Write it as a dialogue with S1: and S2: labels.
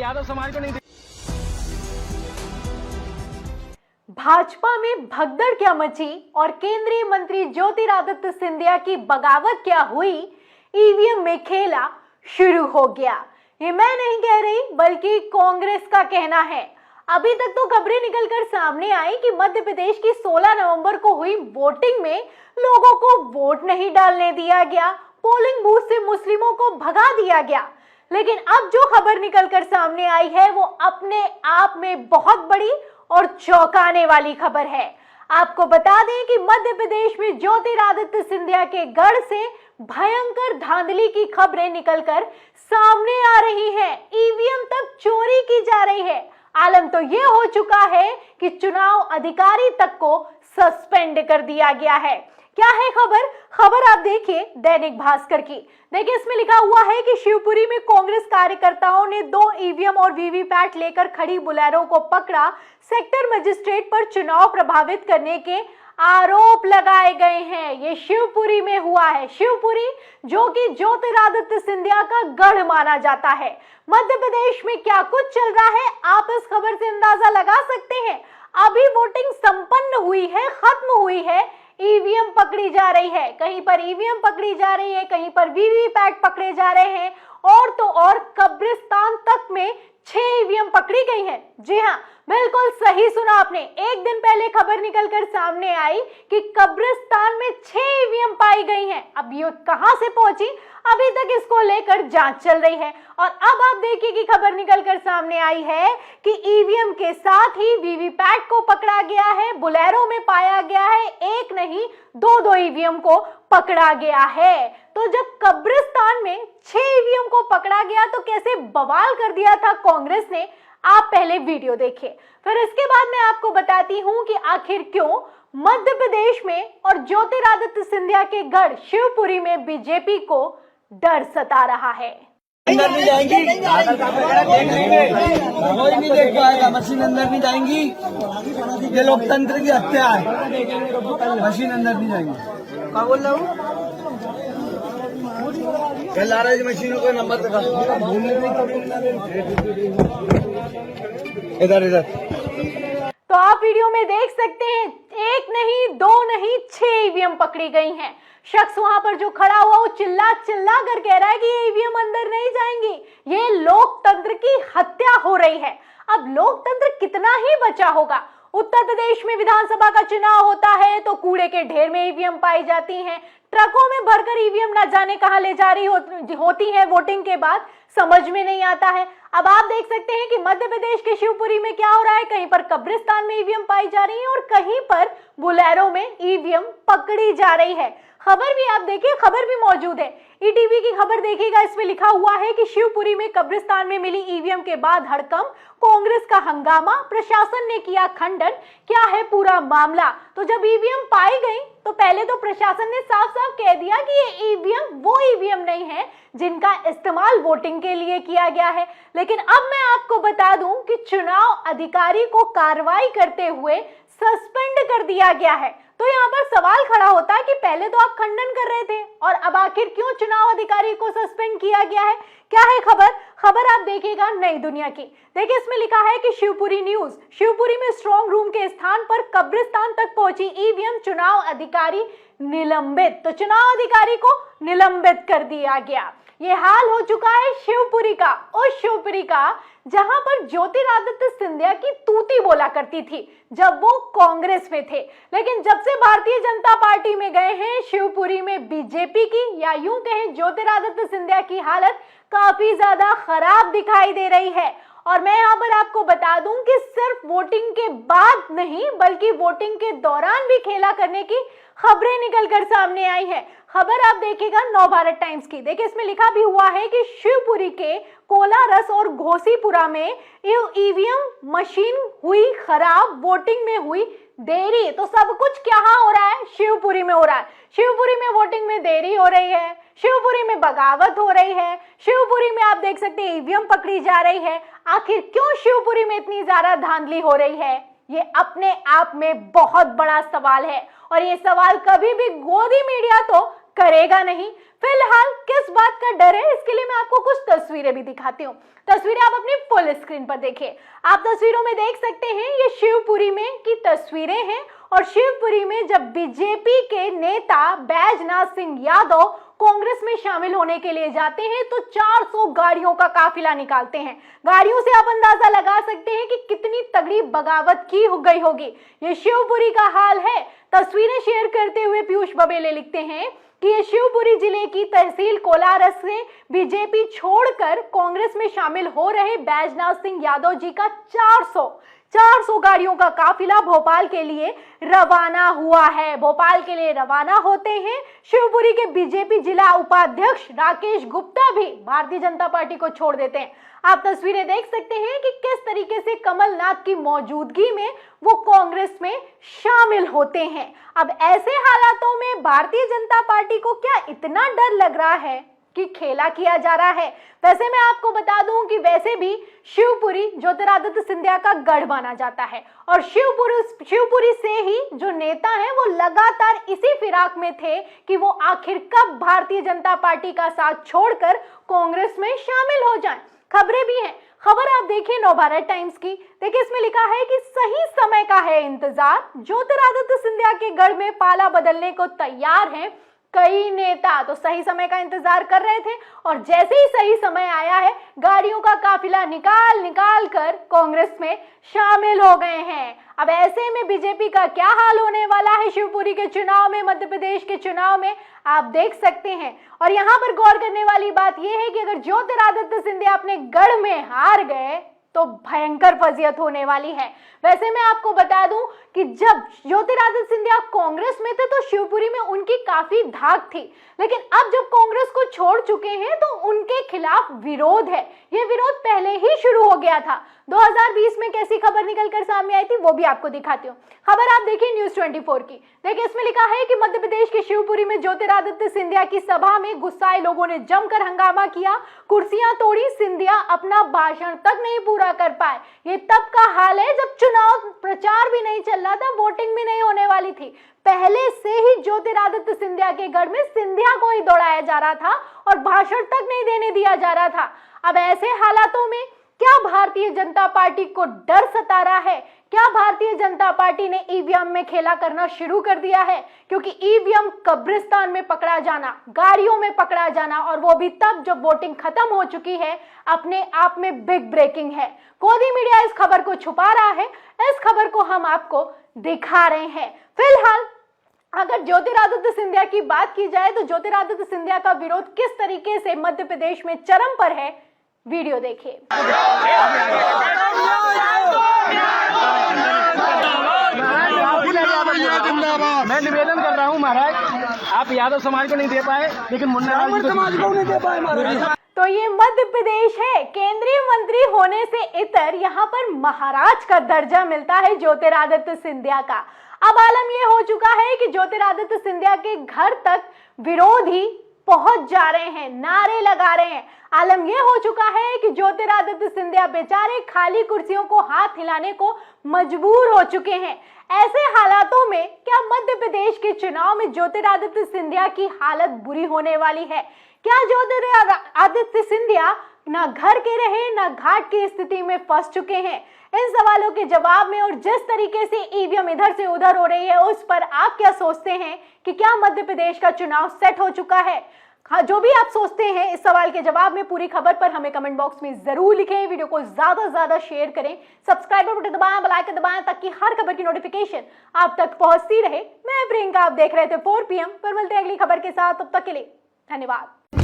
S1: यादव समाज को नहीं।
S2: भाजपा में भगदड़ क्या मची और केंद्रीय मंत्री ज्योतिरादित्य सिंधिया की बगावत क्या हुई, ईवीएम में खेला शुरू हो गया। ये मैं नहीं कह रही बल्कि कांग्रेस का कहना है। अभी तक तो खबरें निकलकर सामने आई कि मध्य प्रदेश की 16 नवंबर को हुई वोटिंग में लोगों को वोट नहीं डालने दिया गया, पोलिंग बूथ से मुस्लिमों को भगा दिया गया। लेकिन अब जो खबर निकलकर सामने आई है वो अपने आप में बहुत बड़ी और चौंकाने वाली खबर है। आपको बता दें कि मध्य प्रदेश में ज्योतिरादित्य सिंधिया के गढ़ से भयंकर धांधली की खबरें निकलकर सामने आ रही हैं। ईवीएम तक चोरी की जा रही है। आलम तो ये हो चुका है कि चुनाव अधिकारी तक को सस्पेंड कर दिया गया है। क्या है खबर आप देखिए दैनिक भास्कर की। देखिए इसमें लिखा हुआ है कि शिवपुरी में कांग्रेस कार्यकर्ताओं ने 2 ईवीएम और वीवीपैट लेकर खड़ी बुलेरो को पकड़ा। सेक्टर मजिस्ट्रेट पर चुनाव प्रभावित करने के आरोप लगाए गए हैं। ये शिवपुरी में हुआ है। शिवपुरी जो कि ज्योतिरादित्य सिंधिया का गढ़ माना जाता है। मध्य प्रदेश में क्या कुछ चल रहा है आप इस खबर से अंदाजा लगा सकते हैं। अभी वोटिंग संपन्न हुई है, खत्म हुई है, ईवीएम पकड़ी जा रही है। कहीं पर ईवीएम पकड़ी जा रही है, कहीं पर वीवीपैट पकड़े जा रहे हैं और तो और कब्रिस्तान तक में 6 ईवीएम पकड़ी गई है। जी हाँ, बिल्कुल सही सुना आपने। एक दिन पहले खबर निकलकर सामने आई कि कब्रिस्तान में 6 ईवीएम पाई गई हैं। अब ये कहां से पहुंची, अभी तक इसको लेकर जांच चल रही है। और अब आप देखिए कि खबर निकलकर सामने आई है कि ईवीएम के साथ ही वीवीपैट को पकड़ा गया है। बुलेरो में पाया गया है, एक नहीं 2 ईवीएम को पकड़ा गया है। तो जब कब्रिस्तान में 6 ईवीएम को पकड़ा गया तो कैसे बवाल कर दिया था कांग्रेस ने, आप पहले वीडियो देखिए। फिर इसके बाद मैं आपको बताती हूं कि आखिर क्यों मध्य प्रदेश में और ज्योतिरादित्य सिंधिया के गढ़ शिवपुरी में बीजेपी को डर सता रहा है।
S3: अंदर नहीं जाएंगी, कोई नहीं देख पाएगा। मशीन अंदर नहीं जाएंगी, ये लोकतंत्र की हत्या है। मशीन अंदर नहीं जाएंगी। क्या बोल रहा हूँ? ला रहे मशीनों को नंबर दिखा। इधर इधर
S2: तो आप वीडियो में देख सकते हैं, एक नहीं 2 नहीं 6 ईवीएम पकड़ी गई हैं। शख्स वहां पर जो खड़ा हुआ वो चिल्ला कर कह रहा है कि ये ईवीएम अंदर नहीं जाएंगी। ये लोकतंत्र की हत्या हो रही है। अब लोकतंत्र कितना ही बचा होगा। उत्तर प्रदेश में विधानसभा का चुनाव होता है तो कूड़े के ढेर में ईवीएम पाई जाती हैं। ट्रकों में भरकर ईवीएम न जाने कहां ले जा रही होती है वोटिंग के बाद, समझ में नहीं आता है। अब आप देख सकते हैं कि मध्य प्रदेश के शिवपुरी में क्या हो रहा है। कहीं पर कब्रिस्तान में ईवीएम पाई जा रही है और कहीं पर बुलेरो में ईवीएम पकड़ी जा रही है। खबर भी आप देखिए, खबर भी मौजूद है, ईटीवी की खबर देखिएगा। इसमें लिखा हुआ है कि शिवपुरी में कब्रिस्तान में मिली ईवीएम के बाद हड़कंप, कांग्रेस का हंगामा, प्रशासन ने किया खंडन। क्या है पूरा मामला। तो जब ईवीएम पाई गई तो पहले तो प्रशासन ने साफ साफ कह दिया कि ये ईवीएम वो ईवीएम नहीं है जिनका इस्तेमाल वोटिंग के लिए किया गया है। लेकिन अब मैं आपको बता दूं कि चुनाव अधिकारी को कार्रवाई करते हुए सस्पेंड कर दिया गया है। तो यहाँ पर सवाल खड़ा होता है कि पहले तो आप खंडन कर रहे थे और अब आखिर क्यों चुनाव अधिकारी को सस्पेंड किया गया है। क्या है खबर आप देखिएगा नई दुनिया की। देखिए इसमें लिखा है कि शिवपुरी न्यूज, शिवपुरी में स्ट्रॉन्ग रूम के स्थान पर कब्रिस्तान तक पहुंची ईवीएम, चुनाव अधिकारी निलंबित। तो चुनाव अधिकारी को निलंबित कर दिया गया। ये हाल हो चुका है शिवपुरी का, उस शिवपुरी का जहां पर ज्योतिरादित्य सिंधिया की तूती बोला करती थी जब वो कांग्रेस में थे। लेकिन जब से भारतीय जनता पार्टी में गए हैं, शिवपुरी में बीजेपी की या यूं कहें ज्योतिरादित्य सिंधिया की हालत काफी ज्यादा खराब दिखाई दे रही है। और मैं यहाँ पर आपको बता दूं कि सिर्फ वोटिंग के बाद नहीं बल्कि वोटिंग के दौरान भी खेला करने की खबरें निकलकर सामने आई है। खबर आप देखिएगा नवभारत टाइम्स की। देखिए इसमें लिखा भी हुआ है कि शिवपुरी के कोलारस और घोसीपुरा में ईवीएम मशीन हुई खराब, वोटिंग में हुई देरी। तो सब कुछ क्या हो रहा है, शिवपुरी में हो रहा है। शिवपुरी में वोटिंग में देरी हो रही है, शिवपुरी में बगावत हो रही है, शिवपुरी में आप देख सकते हैं ईवीएम पकड़ी जा रही है। आखिर क्यों शिवपुरी में इतनी ज्यादा धांधली हो रही है, ये अपने आप में बहुत बड़ा सवाल है। और ये सवाल कभी भी गोदी मीडिया तो करेगा नहीं। फिलहाल किस बात का डर है, इसके लिए मैं आपको कुछ तस्वीरें भी दिखाती हूँ। तस्वीरें आप अपनी फुल स्क्रीन पर देखिए। आप तस्वीरों में देख सकते हैं ये शिवपुरी में की तस्वीरें हैं और शिवपुरी में जब बीजेपी के नेता बैजनाथ सिंह यादव कांग्रेस में शामिल होने के लिए जाते हैं तो 400 गाड़ियों का काफिला निकालते हैं। गाड़ियों से आप अंदाजा लगा सकते हैं कि कितनी तगड़ी बगावत की हो गई होगी। ये शिवपुरी का हाल है। तस्वीरें शेयर करते हुए पीयूष बबेले लिखते हैं कि ये शिवपुरी जिले की तहसील कोलारस से बीजेपी छोड़कर कांग्रेस में शामिल हो रहे बैजनाथ सिंह यादव जी का 400 गाड़ियों का काफिला भोपाल के लिए रवाना हुआ है। भोपाल के लिए रवाना होते हैं। शिवपुरी के बीजेपी जिला उपाध्यक्ष राकेश गुप्ता भी भारतीय जनता पार्टी को छोड़ देते हैं। आप तस्वीरें देख सकते हैं कि किस तरीके से कमलनाथ की मौजूदगी में वो कांग्रेस में शामिल होते हैं। अब ऐसे हालातों में भारतीय जनता पार्टी को क्या इतना डर लग रहा है कि खेला किया जा रहा है? वैसे मैं आपको बता दूं कि वैसे भी शिवपुरी ज्योतिरादित्य सिंधिया का गढ़ माना जाता है और शिवपुरी से ही जो नेता हैं वो लगातार इसी फिराक में थे कि वो आखिर कब भारतीय जनता पार्टी का साथ छोड़कर कांग्रेस में शामिल हो जाएं। खबरें भी हैं। खबर आप देखिए नवभारत टाइम्स की। देखिए इसमें लिखा है कि सही समय का है इंतजार, ज्योतिरादित्य सिंधिया के गढ़ में पाला बदलने को तैयार हैं कई नेता। तो सही समय का इंतजार कर रहे थे और जैसे ही सही समय आया है गाड़ियों का काफिला निकाल कर कांग्रेस में शामिल हो गए हैं। अब ऐसे में बीजेपी का क्या हाल होने वाला है शिवपुरी के चुनाव में, मध्य प्रदेश के चुनाव में, आप देख सकते हैं। और यहाँ पर गौर करने वाली बात यह है कि अगर ज्योतिरादित्य सिंधिया अपने गढ़ में हार गए तो भयंकर फजीयत होने वाली है। वैसे मैं आपको बता दूं कि जब ज्योतिरादित्य सिंधिया कांग्रेस में थे तो शिवपुरी में उनकी काफी धाक थी, लेकिन अब जब कांग्रेस को छोड़ चुके हैं तो उनके खिलाफ विरोध है। यह विरोध पहले ही शुरू हो गया था। 2020 में कैसी खबर निकलकर सामने आई थी वो भी आपको दिखाती हूँ। खबर आप देखिए न्यूज 24 की। देखिए इसमें लिखा है कि मध्य प्रदेश के शिवपुरी में ज्योतिरादित्य सिंधिया की सभा में गुस्साए लोगों ने जमकर हंगामा किया, कुर्सियां तोड़ी। सिंधिया अपना भाषण तक नहीं पूरा कर पाए। ये तब का हाल है जब चुनाव प्रचार भी नहीं चल रहा था, वोटिंग भी नहीं होने वाली थी। पहले से ही ज्योतिरादित्य सिंधिया के गढ़ में सिंधिया को ही दौड़ाया जा रहा था और भाषण तक नहीं देने दिया जा रहा था। अब ऐसे हालातों में क्या भारतीय जनता पार्टी को डर सता रहा है? क्या भारतीय जनता पार्टी ने ईवीएम में खेला करना शुरू कर दिया है? क्योंकि ईवीएम कब्रिस्तान में पकड़ा जाना, गाड़ियों में पकड़ा जाना और वो भी तब जब वोटिंग खत्म हो चुकी है, अपने आप में बिग ब्रेकिंग है। गोदी मीडिया इस खबर को छुपा रहा है, इस खबर को हम आपको दिखा रहे हैं। फिलहाल अगर ज्योतिरादित्य सिंधिया की बात की जाए तो ज्योतिरादित्य सिंधिया का विरोध किस तरीके से मध्य प्रदेश में चरम पर है, वीडियो देखिए।
S1: मैं निवेदन कर रहा हूँ महाराज, आप यादव समाज को नहीं दे पाए लेकिन मुन्ना समाज को नहीं दे पाए महाराज।
S2: तो ये मध्य प्रदेश है। केंद्रीय मंत्री होने से इतर यहाँ पर महाराज का दर्जा मिलता है ज्योतिरादित्य सिंधिया का। अब आलम ये हो चुका है कि ज्योतिरादित्य सिंधिया के घर तक विरोधी पहुंच जा रहे हैं, नारे लगा रहे हैं। आलम यह हो चुका है कि ज्योतिरादित्य सिंधिया बेचारे खाली कुर्सियों को हाथ हिलाने को मजबूर हो चुके हैं। ऐसे हालातों में क्या मध्य प्रदेश के चुनाव में ज्योतिरादित्य सिंधिया की हालत बुरी होने वाली है? क्या ज्योतिरादित्य सिंधिया ना घर के रहे ना घाट की स्थिति में फंस चुके हैं? इन सवालों के जवाब में और जिस तरीके से ईवीएम इधर से उधर हो रही है उस पर आप क्या सोचते हैं कि क्या मध्य प्रदेश का चुनाव सेट हो चुका है? हाँ, जो भी आप सोचते हैं इस सवाल के जवाब में पूरी खबर पर हमें कमेंट बॉक्स में जरूर लिखें। वीडियो को ज्यादा से ज्यादा शेयर करें, सब्सक्राइब बटन दबाएं, बेल आइकन दबाएं ताकि हर खबर की नोटिफिकेशन आप तक पहुंचती रहे। मैं प्रियंका, आप देख रहे थे 4 PM पर। मिलते हैं अगली खबर के साथ, तब तक के लिए धन्यवाद।